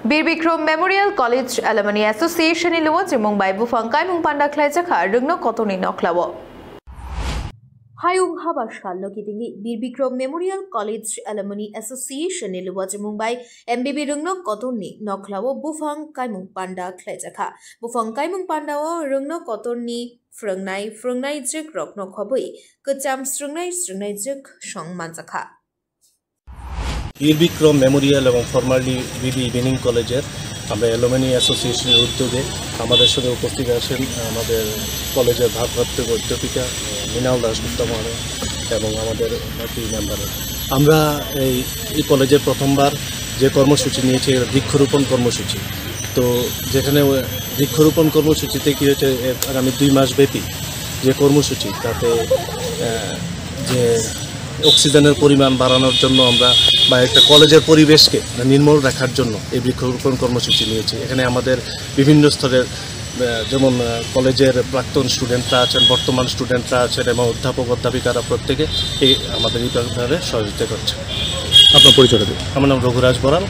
Bir Bikram Memorial College Alumni Association iluwa jimong bai bufang kaimung panda khlaijaka rungno kotoni noklawo. Hayung haba shalno kitingi Bir Bikram Memorial College Alumni Association iluwa jimong bai MBB rungno kotoni noklawo bufang kaimung panda khlaijaka. Bufang kaimung panda wo rungno kotoni frungnai jik rokno khobui kecham strungnai jik song manjaka. বীর Vikram Memorial এবং formally BD evening কলেজের আমরা alumni অ্যাসোসিয়েশনের উদ্যোগে আমাদের সাথে উপস্থিত আছেন আমাদের কলেজের ভারপ্রাপ্ত অধ্যাপিকা মৃণাল দাশগুপ্ত মহোদয় এবং আমাদের বাকি মেম্বাররা। আমরা এই কলেজের প্রথমবার যে কর্মসূচি নিয়েছি বৃক্ষরোপণ কর্মসূচি। তো যেখানে বৃক্ষরোপণ কর্মসূচিতে কী হয়েছে আগামী 2 মাস ব্যাপী যে কর্মসূচি তাতে যে অক্সিজেনের পরিমাণ বাড়ানোর জন্য আমরা বা একটা কলেজের পরিবেশকে নির্মল রাখার জন্য এই বৃক্ষরোপণ কর্মসূচি নিয়েছি। এখানে আমাদের বিভিন্ন স্তরের যেমন কলেজের প্রাক্তন স্টুডেন্টরা আছেন, বর্তমান স্টুডেন্টরা আছেন এবং অধ্যাপক অধ্যাপিকারা প্রত্যেকে আমাদের এই ব্যাপারে সহযোগিতা করছে। আপনার পরিচয় দিন। আমার নাম রঘুরাজ বড়াল।